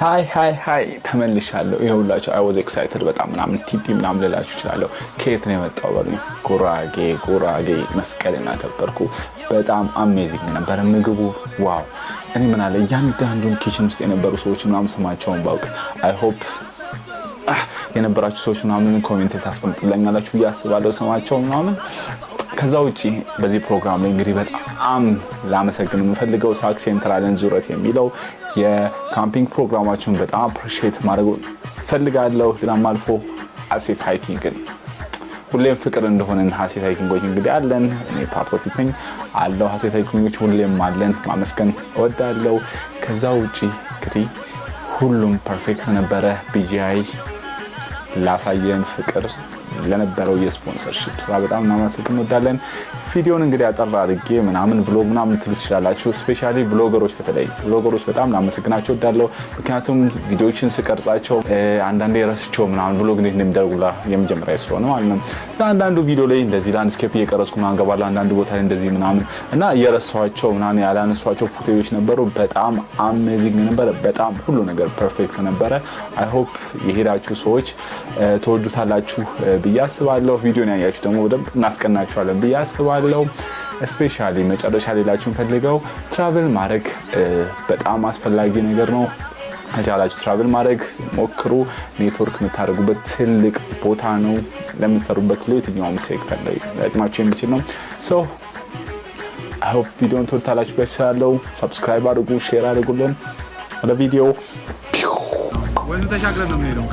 ሃይ ተመልሻለሁ። ይኸውላችሁ I was excited በጣም ምናምን ቲቲ ምናምን ልላችሁ እችላለሁ። ከየት ነው የመጣው በሉኝ። ጉራጌ መስቀልን አከበርኩ። በጣም አሜዚንግ ነበር ምግቡ። ዋው እኔ ምን አለ እያንዳንዱን ኪችን ውስጥ የነበሩ ሰዎች ምናምን ስማቸውን ባውቅ I hope የነበራችሁ ሰዎች ምናምን ኮሜንት ታስቀምጡልኛላችሁ ያስባለሁ ስማቸው ምናምን። ከዛ ውጪ በዚህ ፕሮግራም ላይ እንግዲህ በጣም ላመሰግን የምፈልገው ሳክ ሴንትራልን ዙረት የሚለው የካምፒንግ ፕሮግራማችሁን በጣም አፕሪሺየት ማድረግ ፈልጋለሁ። ሌላም አልፎ ሀሴት ሃይኪንግ ሁሌም ፍቅር እንደሆነን ሀሴት ሃይኪንጎች እንግዲህ አለን። እኔ ፓርት ኦፍ ኢት ነኝ አለው ሀሴት ሃይኪንጎች ሁሌም አለን። ማመስገን እወዳለሁ። ከዛ ውጪ እንግዲህ ሁሉም ፐርፌክት ነበረ። ቢጂአይ ላሳየን ፍቅር ለነበረው የስፖንሰርሺፕ ስራ በጣም እናመሰግን እንወዳለን። ቪዲዮን እንግዲህ አጠር አድርጌ ምናምን ብሎግ ምናምን ትሉት ይችላልላችሁ። ስፔሻሊ ብሎገሮች ብሎገሮች በጣም እናመሰግናቸው እወዳለሁ። ምክንያቱም ቪዲዮዎችን ስቀርጻቸው አንዳንዴ ረስቸው ምናምን ብሎግ እንዴት እንደምደውላ የመጀመሪያ ስለሆነ ማለት ነው። አንዳንዱ ቪዲዮ ላይ እንደዚህ ላንድስኬፕ እየቀረጽኩ ምናምን ገባለሁ። አንዳንዱ ቦታ ላይ እንደዚህ ምናምን እና እየረሳኋቸው ምናምን ያላነሷቸው ፉቴጆች ነበሩ። በጣም አሜዚንግ ነበረ። በጣም ሁሉ ነገር ፐርፌክት ነበረ። አይ ሆፕ የሄዳችሁ ሰዎች ተወዱታላችሁ ብዬ አስባለሁ። ቪዲዮን ያያችሁ ደግሞ በደንብ እናስቀናችኋለን ብዬ አስባለሁ። ስፔሻሊ መጨረሻ ሌላችሁን ፈልገው ትራቨል ማድረግ በጣም አስፈላጊ ነገር ነው። ከቻላችሁ ትራቨል ማድረግ ሞክሩ። ኔትወርክ የምታደርጉበት ትልቅ ቦታ ነው። ለምትሰሩበት ለየትኛውም ሴክተር ላይ ሊጠቅማችሁ የሚችል ነው። ሶ አይ ሆፕ ቪዲዮን ተወዱታላችሁ ብዬ አስባለሁ። ሰብስክራይብ አድርጉ፣ ሼር አድርጉልን። ወደ ቪዲዮ ወንዝ ተሻግረን ነው የምንሄደው።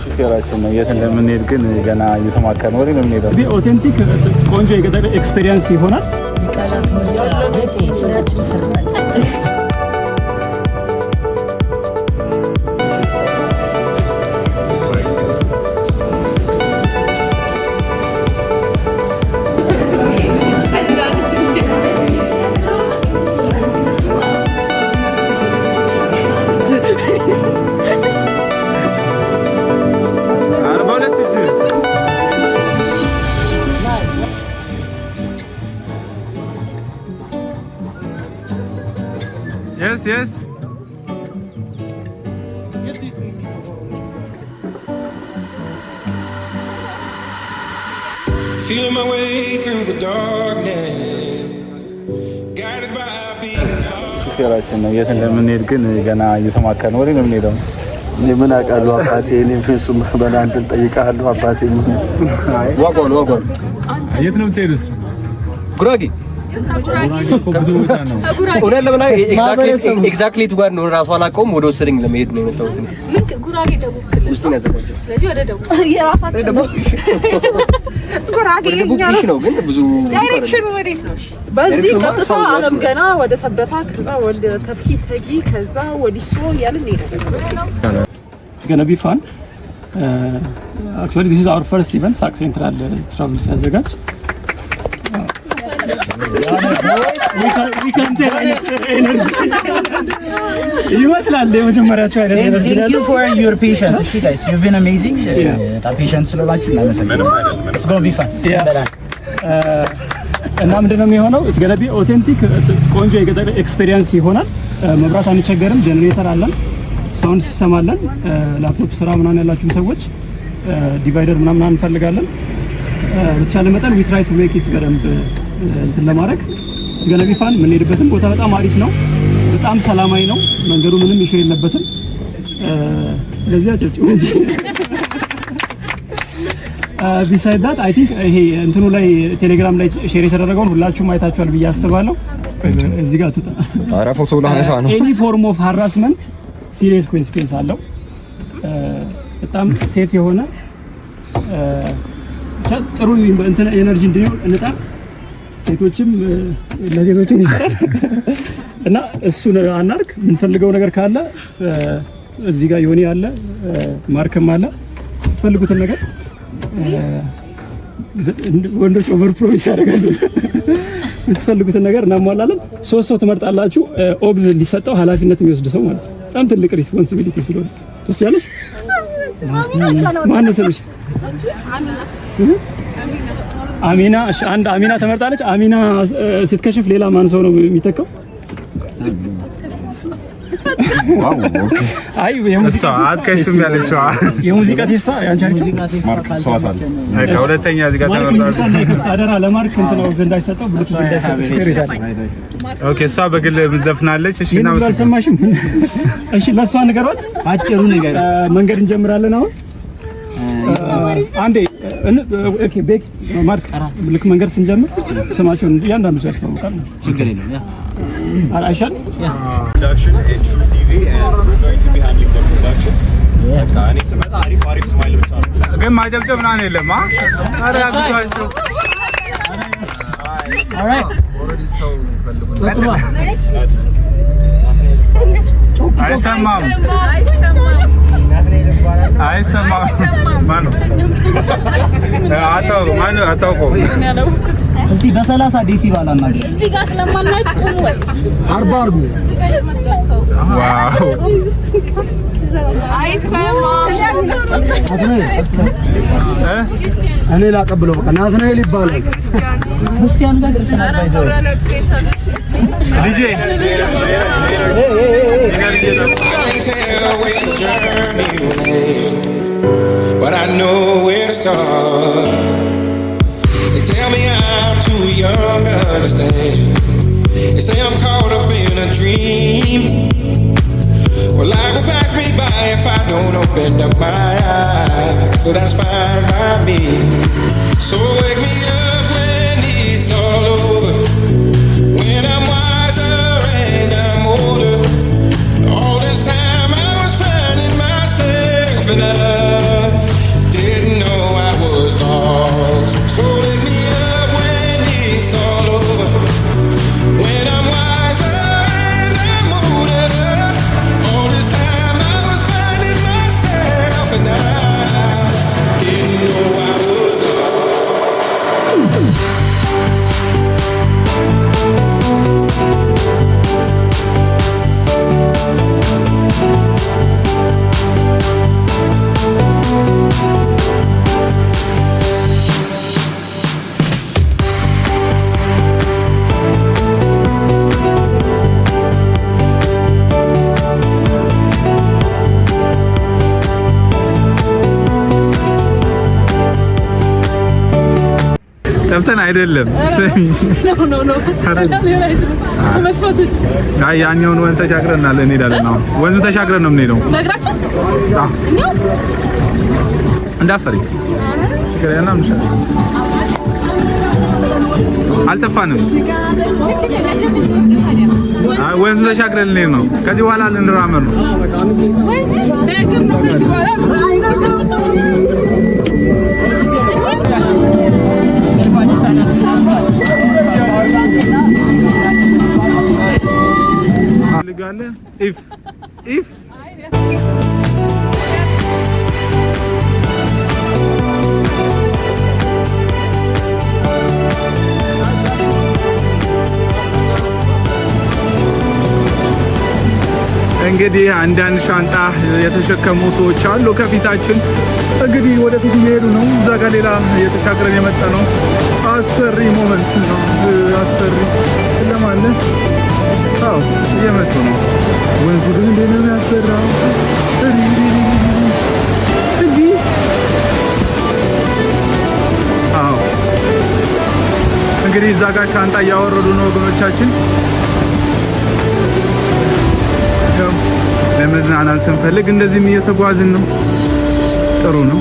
ሹፌራችን ነው የት እንደምንሄድ ግን ገና እየተማከርን ወደ ነው የምንሄደው። ኦቴንቲክ ቆንጆ የገጠር ኤክስፒሪየንስ ይሆናል። Yes. Feeling my way through the darkness, guided by a beating heart. ሹፌራችን ነው የት እንደምንሄድ ግን ገና እየተማከርን ወደ ነው የምንሄደው። ምን አውቃለሁ አባቴ። እኔም ፍጹም በእናንተ ጠይቃለሁ አባቴ። ዋጓን የት ነው የምትሄዱት? ጉራጌ ብዙ ቦታ ነው። ወደ ለምን ኤግዛክትሊ ጋር ነው ራሱ አላውቀውም። ወደ ወሰደኝ ለመሄድ ነው የመጣሁት። ምን ጉራጌ ደቡብ ክልል ውስጥ ነው ያዘጋጀው። ስለዚህ ወደ ደቡብ የራሳችን ጉራጌ ደቡብ ነው ግን ብዙ ዳይሬክሽኑ ወዴት ነው? በዚህ ቀጥታ አለም ገና ወደ ሰበታ ከዛ ወደ ተፍኪ ተጊ ከዛ ወዲሶ ያልን ሄደ። It's going to be fun. Actually this is our first event ሳክ ሴንትራል ትራቭል ሲያዘጋጅ we can take energy. ይመስላል የመጀመሪያችሁ አይነት ኤነርጂ ነው። Thank you for your patience. እሺ guys, you've been amazing. በጣም ፔሸንት ስለሆናችሁ እናመሰግናለን። It's going to be fun. እና ምንድነው የሚሆነው? It's going to be authentic ቆንጆ የገጠር ኤክስፒሪየንስ ይሆናል። መብራት አንቸገርም። ጄኔሬተር አለን፣ ሳውንድ ሲስተም አለን። ላፕቶፕ ስራ ምናምን ያላችሁ ሰዎች ዲቫይደር ምናምን እንፈልጋለን። በተቻለ መጠን we try to make it በደንብ እንትን ለማድረግ ገለቢ ፋን የምንሄድበትም ቦታ በጣም አሪፍ ነው። በጣም ሰላማዊ ነው። መንገዱ ምንም ኢሹ የለበትም። ለዚህ አጨብጭቡ እንጂ ቢሳይድ ዳት አይ ቲንክ ይሄ እንትኑ ላይ ቴሌግራም ላይ ሼር የተደረገውን ሁላችሁም አይታችኋል ብዬ አስባለሁ። እዚህ ጋር ተጣ አራ ፎቶ ላነሳ ነው። ኤኒ ፎርም ኦፍ ሃራስመንት ሲሪየስ ኮንሲኩዌንስ አለው። በጣም ሴፍ የሆነ ጥሩ እንትን ኤነርጂ እንዲኖር እንጣር። ሴቶችም ለሴቶችም ይሰራል እና እሱን አናርክ። የምንፈልገው ነገር ካለ እዚህ ጋር ይሆን ያለ ማርከም አለ። ትፈልጉትን ነገር ወንዶች ኦቨር ፕሮሚስ ያደርጋሉ። የምትፈልጉትን ነገር እናሟላለን። 3 ሰው ትመርጣላችሁ። ኦግዝ ሊሰጠው ኃላፊነት የሚወስድ ሰው ማለት ነው። በጣም ትልቅ ሪስፖንሲቢሊቲ ስለሆነ ትወስጃለሽ። ማን ነው ስምሽ? አሚና እሺ አንድ አሚና ተመርጣለች አሚና ስትከሽፍ ሌላ ማን ሰው ነው የሚተካው ዋው አይ የሙዚቃ አትከሽም ያለችው የሙዚቃ ቴስታ ያንቺ ማርክ ሰዋሳል ከሁለተኛ እዚህ ጋር ተመርጣለች አደራ ለማርክ እንትን ነው ዘንድ አይሰጠው ብሉት ዘንድ አይሰጠው ኦኬ እሷ በግል ምዘፍናለች እሺ እና አልሰማሽም እሺ ለሷ ንገሯት አጭሩ ነገር መንገድ እንጀምራለን አሁን አንዴ ኦኬ ቤክ ማርክ ልክ መንገድ ስንጀምር ስማቸውን እያንዳንዱ ሰው ያስተዋውቃል ችግር የለም ያ አይሻል production in Truth TV and we're going to be handling the production. እኔ ስመጣ አሪፍ ስማይል ብቻ ነው ግን ማጨብጨብ ምናምን የለም አረ ያግዟቸው alright አይሰማም ማነው አታውቀውም እስቲ በ30 ዴሲባል አናገር እዚህ ጋር ስለማናጭ ቆም ወይ 40 አርጉ ዋው አይሰማም እኔ ላቀብለው በቃ ናትናኤል ይባላል ክርስቲያን ጋር ክርስቲያን ባይዘው ዲጄ but I know where to start. They tell me I'm too young to understand. They say I'm caught up in a dream. Well, life will pass me by if I don't open up my eyes. So that's fine by me. So wake me up when it's all over, when I'm wiser and I'm older. All this time I was finding myself and I didn't know I was lost. So wake me up when it's all over, when I'm wiser and I'm older. All this time I was finding myself and I didn't know I was lost. ጠፍተን አይደለም ኖ መጥፋቶች አይ ያኛውን ወንዝ ተሻግረናል እንሄዳለን አሁን ወንዙ ተሻግረን ነው የምንሄደው ነግራችን እኛው እንዳፈሪ ችግር የለም አልጠፋንም አይ ወንዙ ተሻግረን ልንሄድ ነው ከዚህ በኋላ ልንራመድ ነው ነገር ነው ከዚህ በኋላ ልጋለ ኢፍ እንግዲህ አንዳንድ ሻንጣ የተሸከሙ ሰዎች አሉ ከፊታችን እንግዲህ ወደፊት እየሄዱ ነው እዛ ጋር ሌላ የተሻገረን የመጣ ነው አስፈሪ ሞመንት ነው አስፈሪ ለማለት አዎ እየመጡ ነው ወንዙ ግን እንዴት ነው ያስፈራው እንዲህ አዎ እንግዲህ እዛ ጋር ሻንጣ እያወረዱ ነው ወገኖቻችን ለመዝናናት ስንፈልግ እንደዚህም እየተጓዝን ነው ጥሩ ነው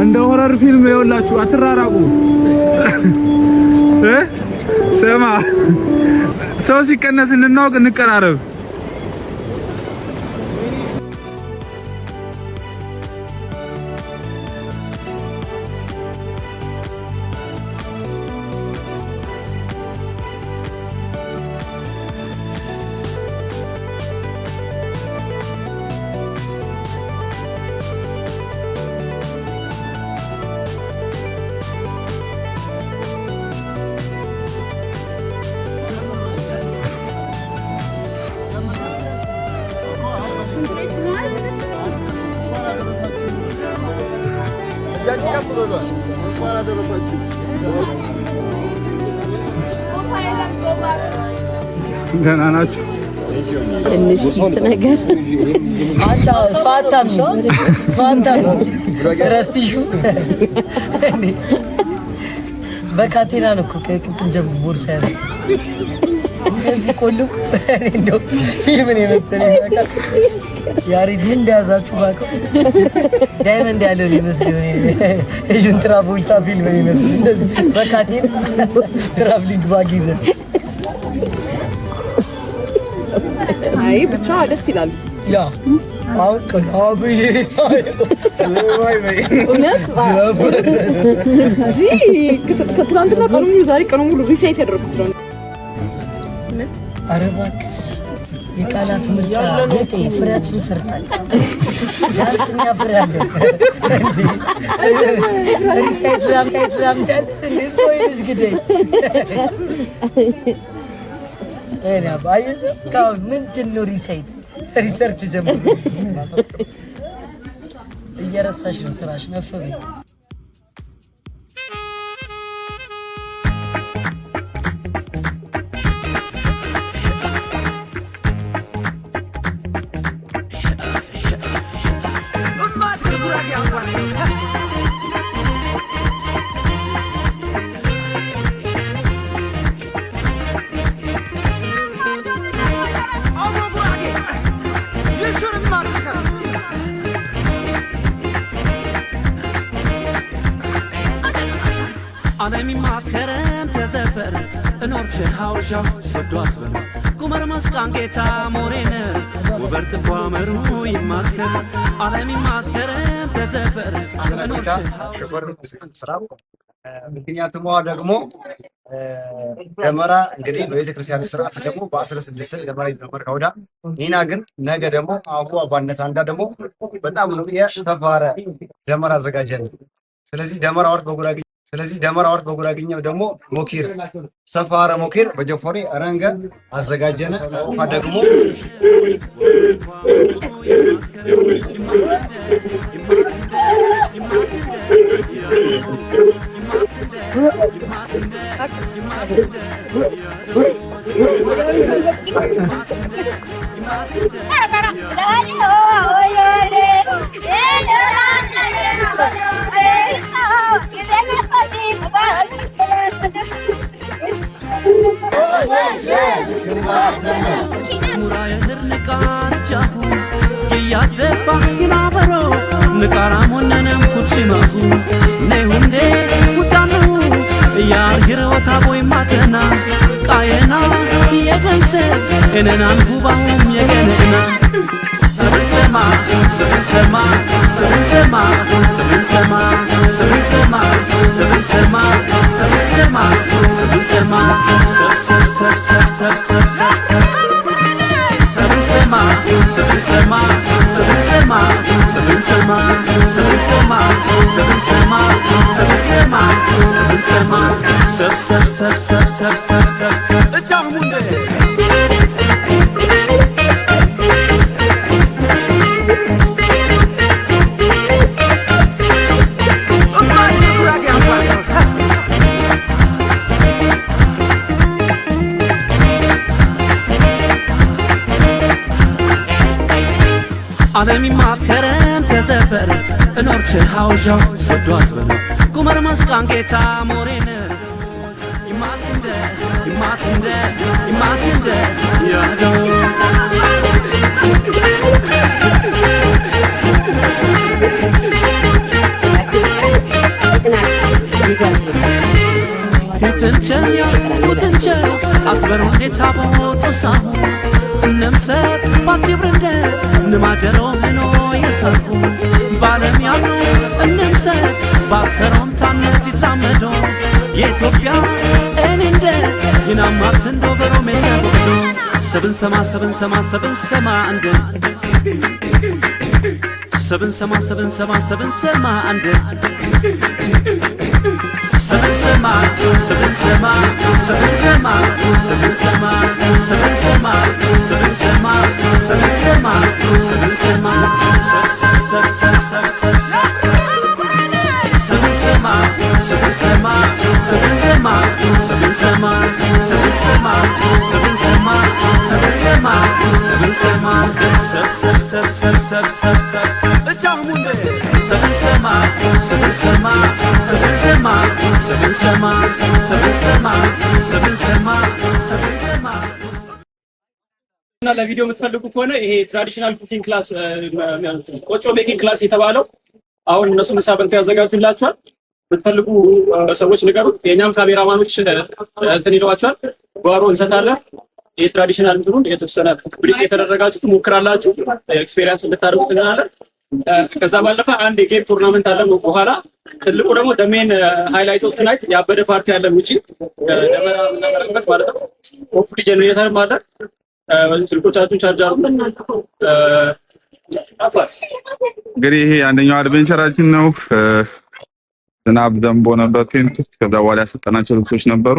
እንደ ሆረር ፊልም ይኸውላችሁ አትራራቁ ስማ ሰው ሲቀነስ እንናውቅ እንቀራረብ ደህና ናችሁ? ትንሽ ነገር አንቺ ስዋታም ረስቲሹ በካቴና ነው እኮ ከቅጥም ጀምሮ ቦርሳ ያለ እዚህ ቆልቁ እንደው ፊልም ነው የመሰለኝ። ያሬድ ምን እንደያዛችሁ ባቀው ዳይመንድ ያለው ይመስል እጁን ትራቮልታ ፊልም ነው ይመስል እንደዚህ በካቴና ትራቭሊንግ ባግ ይዘን አይ ብቻ ደስ ይላል። ያ አሁን ቀናብ ይሳይስ ወይ እውነት ከትላንትና ቀኑ ሙሉ ዛሬ ቀኑ ሙሉ ሪሳይት ያደረኩት ነው። ኧረ እባክሽ የቃላት ምርጫ ጌጤ ፍሬያችን ይፈርጣል። ያንተኛ ፍሬ አለ እንዴ ሪሳይት ራም እንዴት ነው ይልሽ ግዴ እኔ ባይዘ ካው ምንድን ነው ሪሰርች ጀምሮ እየረሳሽ ነው ስራሽ ነፈበ أنا ماتكرم تزفر نورچ هاوجا صدوات بن قمر مسكان گيتا مورينر وبرت قامرو يماتكر أنا ماتكرم تزفر نورچ شكر سراب ምክንያቱም ደግሞ ደመራ እንግዲህ በቤተክርስቲያን ስርዓት ደግሞ በ16 ደመራ ይደመር ከወዳ ኢና ግን ነገ ደግሞ አቡ አባነት አንዳ ደግሞ በጣም ነው የተባረ ደመራ አዘጋጀን። ስለዚህ ደመራ ወርት በጉራግኛው ደግሞ ሞኪር ሰፋረ ሞኪር በጀፎሬ አረንገ አዘጋጀነ ደግሞ ያደፋ ይናበሮ ንቃራም ወነነም ኩቺማሁ ነሁንዴ ውጣኑ ያርግረ ወታቦይ ማተና ቃየና የገንሰብ እነናን ጉባውም የገነና ሰብንሰማ ሰብንሰማ ሰብንሰማ ሰብንሰማ ሰብንሰማ ሰብንሰማ ሰብንሰማ ሰብንሰማ ሰብ Sema, sema, sema, sema, عالمي ماتكرم تزفر نورچ هاوجا صدوات بن قمر مسكان گيتا مورينر يماتنده يا دو وتنچل أكبر ونتابو تصابو نمسف باتي برنده نماجرو هنو يسابو بالم يانو نمسف باتخرم تانت يترامدو يتوبيا اننده يناماتن دوبرو مسابو سبن سما سبن سما سبن سما عنده سبن سما سبن سما سبن سما عنده Seven sema, seven sema, seven sema, seven sema, seven sema, seven sema, seven sema, seven sema, seven sema, seven እና ለቪዲዮ የምትፈልጉ ከሆነ ይሄ ትራዲሽናል ኩኪንግ ክላስ ቆጮ ቤኪንግ ክላስ የተባለው አሁን እነሱ ምሳ በልተው ያዘጋጁላችኋል። የምትፈልጉ ሰዎች ንገሩ። የኛም ካሜራማኖች እንትን ይለዋችኋል። ጓሮ እንሰጣለን። ይሄ ትራዲሽናል እንትኑን የተወሰነ ብሪፍ የተደረጋችሁ ትሞክራላችሁ፣ ኤክስፔሪየንስ እንድታደርጉ ትናለን። ከዛ ባለፈ አንድ የጌም ቱርናመንት አለ በኋላ። ትልቁ ደግሞ ደሜን ሃይላይት ኦፍ ናይት ያበደ ፓርቲ አለ ውጪ ደመራ ምናመለክበት ማለት ነው። ኦፍ ጀነሬተርም አለ። ስልኮቻችሁን ቻርጅ አድርጉ። እንግዲህ ይሄ አንደኛው አድቬንቸራችን ነው። ዝናብ ዘንቦ ነበር ቴንት ውስጥ። ከዛ በኋላ ያሰጠናቸው ልብሶች ነበሩ።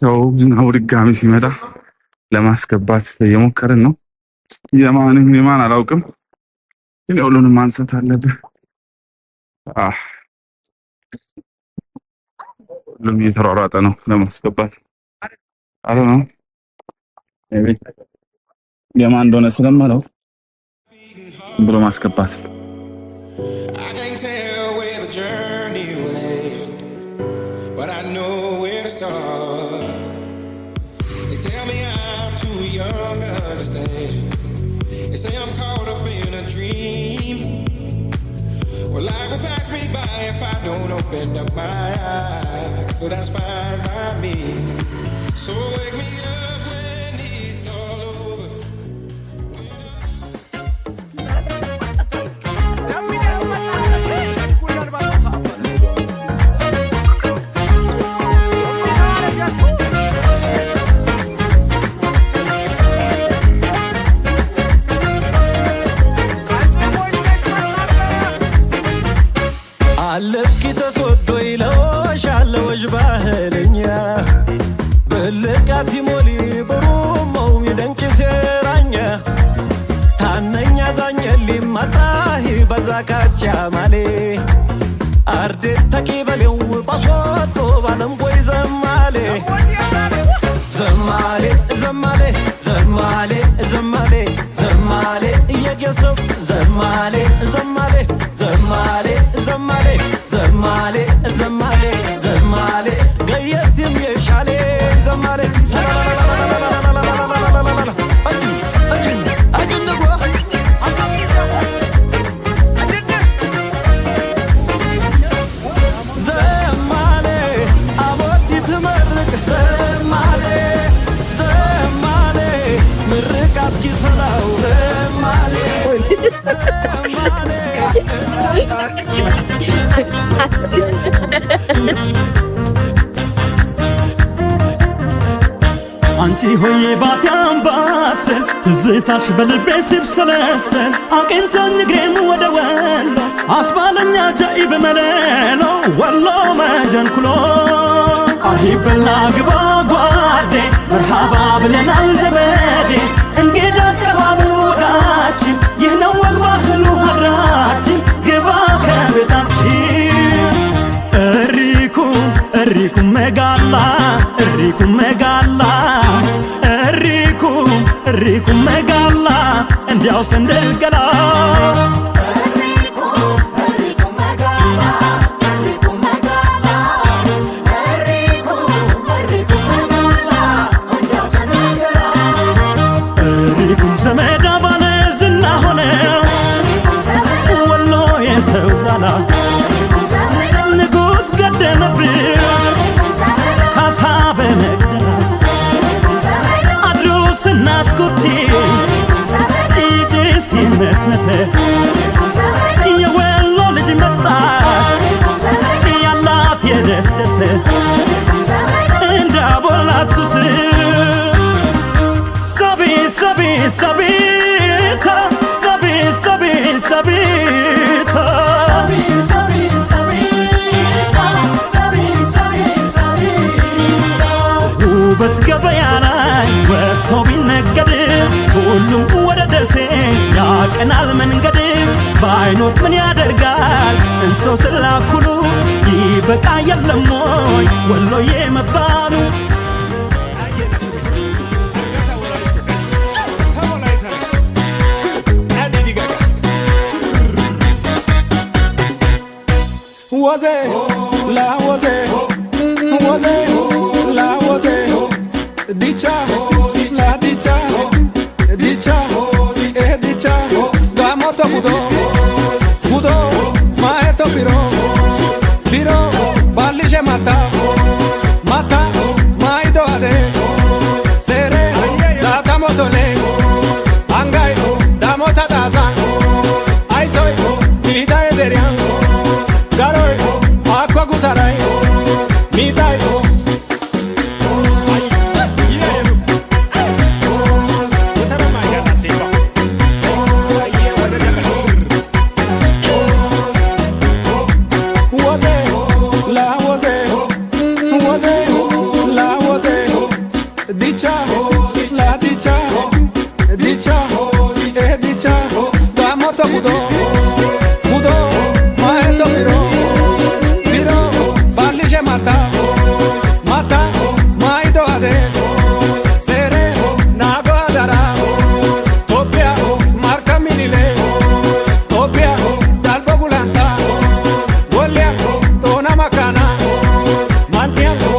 ሰው ዝናቡ ድጋሚ ሲመጣ ለማስገባት እየሞከርን ነው። የማን አላውቅም፣ ግን ሁሉንም ማንሳት አለብን። ሁሉም እየተሯሯጠ ነው ለማስገባት። አረ ነው የማን እንደሆነ ስለማለው ብሎ ማስገባት። I can't tell where the journey will end, but I know where to start. They tell me I'm too young to understand. They say I'm caught up in a dream. Well, life will pass me by if I don't open up my eyes, so that's fine by me. So wake me up when it's all over. አለፍኪ ተሶዶ ይለዋሻለ ወጅ ባህልኛ በልቃቲ ሞሊ በሩመው ይደንቅ ሴራኛ ታነኛ ዛኘሊ ማጣሂ በዛካቻ ማሌ አርዴ ተቂበሌው ባሶዶ ባለም ጎይ ዘማሌ ዘማሌ ዘማሌ ዘማሌ ዘማሌ ዘማሌ እየገሰብ ዘማሌ ዘማሌ ዘማሌ ዘማሌ ዘማሌ ዘማሌ ዘማሌ ገየትም የሻሌ ዘማሌ ዘማሌ አቦዲ ትመርቅ ዘማሌ ዘማሌ ምርቃት ኪሰላው ዘማሌ ዘማሌ አንቺ ሆዬ ባቲ አምባሰል ትዝታሽ በልቤ ሲብሰለሰል አቅንተኝ እግሬም ወደ ወሎ አስባለኛ ጃኢብ መለሎ ወሎ መጀንኩሎ አሂበላ ግባ ጓዴ መርሃባ ብለናል ዘመዴ እንግዳ አቀባበል ወጋችን ይህ ነው ወግ ባህሉ ሀገራችን ግባ ከቤታችን እሪኩም መጋላ እሪኩም መጋላ እሪኩም መጋላ እንዲያው ሰንደል ገላ እሪኩም ዘመዳ ባለ ዝና ሆነ ወሎ የሰው ዛላ ንጉስ ገደመብን ካሳ በመግደላ አድሮ ስናስኩቲ ይጭስ ይነስነ ባይኖር ምን ያደርጋል እንሰው ስላኩሉ ይበቃ የለም ወይ ወሎዬ መባሉ woze la woze woze la woze dicha la dicha dicha dicha gamoto budo maeto piro balije mata maido ade sere zata motole angai damota dazan aisoy vida ederian garoy aqua gutarai mitai dicha la dicha dicha dicha gamoto budo maeto piro balije mata maido ade sere nago adara topia marca minile topia dalbo bulanta golia tona makana mantiango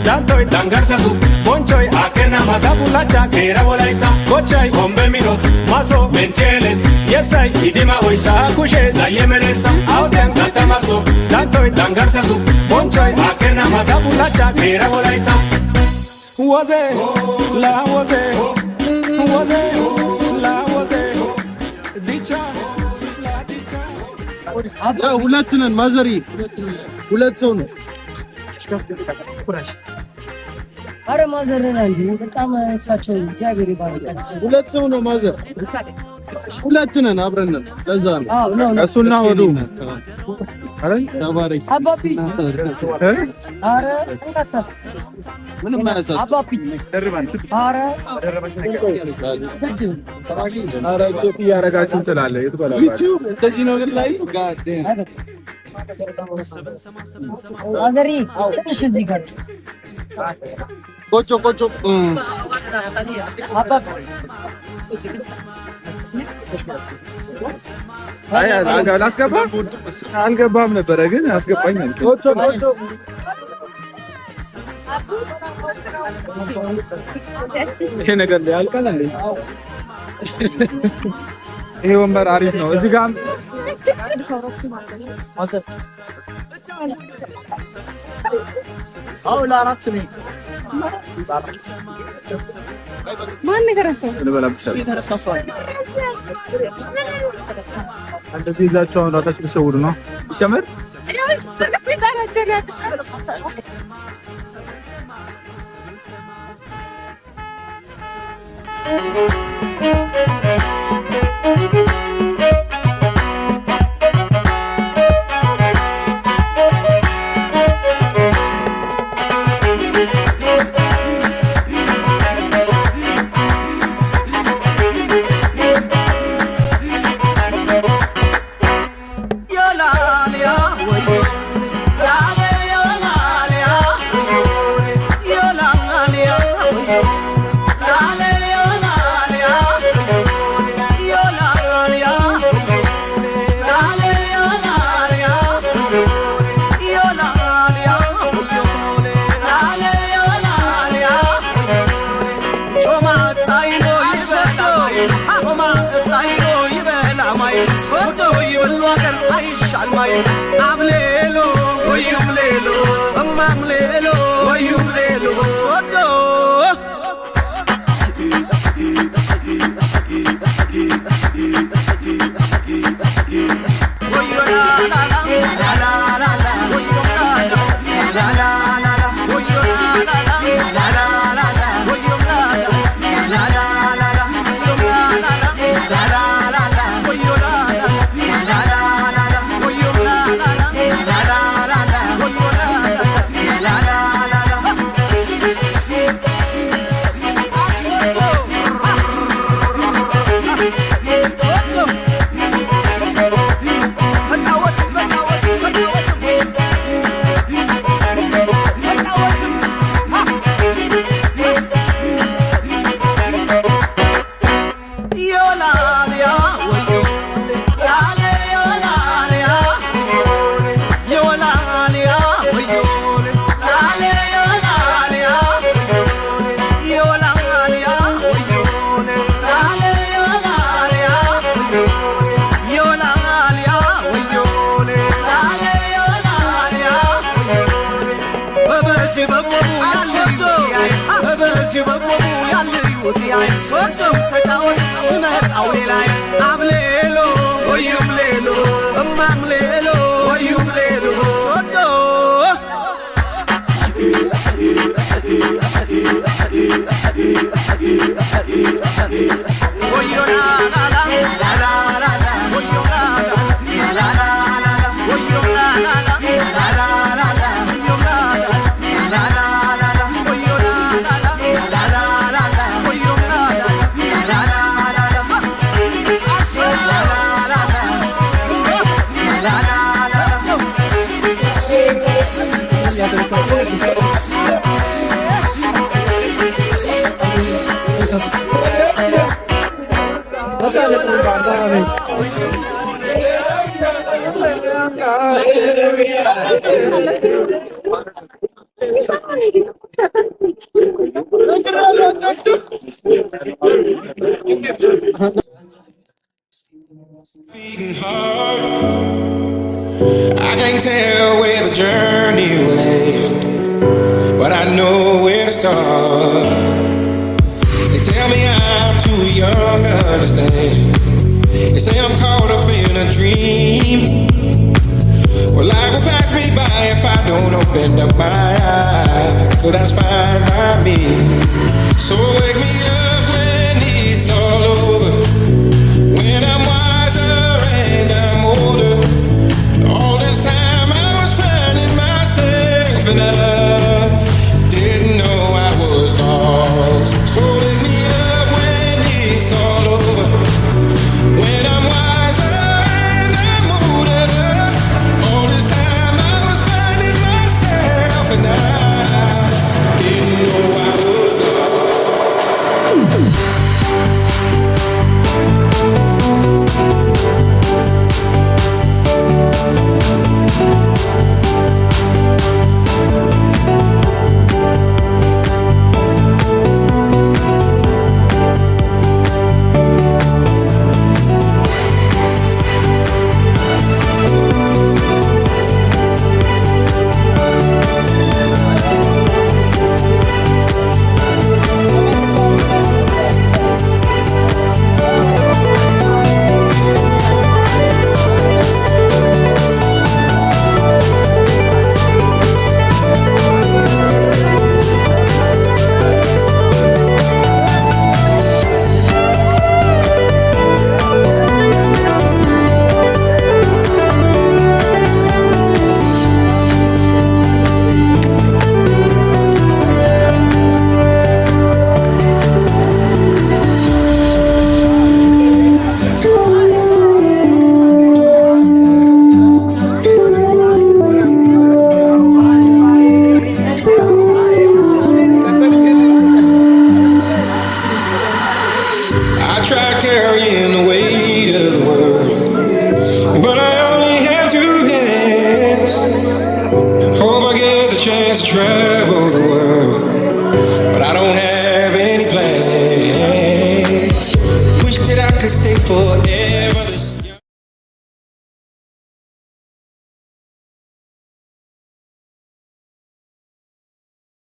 Dantoy dangarsasu bonchoy akena mata bulacha kera wolaita gochai bombe minot maso mentiele yesai idima oisa kushe zayemeresa auden gatamaso dantoy dangarsasu bonchoy akena mata bulacha kera wolaita woze la woze woze la woze dicha la dicha ሁለት ነን ማዘሪ ሁለት ሰው ነው አረ ማዘርን አንዴ በጣም እሳቸው እግዚአብሔር ይባርካቸው። ሁለት ሰው ነው ማዘር ሁለት ነን አብረን ነን ለዛ ነው እሱና ወዱ አረ ተባረክ አባቢ አረ እንካታስ ምንም ማነሳስ አባቢ ደርባን አረ አረ ጆት ያረጋችሁ ትላለ ይትበላችሁ እንደዚህ ነው ግን ላይ ጋዴ አገሪ ትንሽ እዚህ ጋር ቆጮ አባቢ አይ አልገባም ነበረ ግን አስገባኝ ቆጮ ይሄ ነገር ላይ ያልቃል እንዴ? ይሄ ወንበር አሪፍ ነው። እዚህ ጋር አው ለአራት ነው። ማን ነገረሰው? የተረሳሰው እንደዚህ ይዛቸው አሁን ራታችሁ ተሰውሩ ነው ይጨመር Amlelo, oyumlelo, amamlelo, oyumlelo, sodo. በቆሙ በዚህ በቆሙ ያለዩት ያይ ሶሶ ተጫወት መጣው ሌላ አብሌሎ ወዩም ሌሎ እማም ሌሎ ወዩም ሌሎ ሶዶ Beating heart, I can't tell where the journey will end, but I know where to start. They tell me I'm too young to understand. They say I'm caught up in a dream. Well, life will pass me by if I don't open up my eyes, so that's fine by me. So wake me up when it's all over, when I'm wiser and I'm older. All this time I was finding myself and I didn't know I was lost. So wake me up when it's all over, when I'm wiser and I'm older. All this time I was finding myself and I didn't know I was lost. I tried carrying the weight of the world, but I only have two hands. Hope I get the chance to travel the world, but I don't have any plans. Wish that I could stay forever.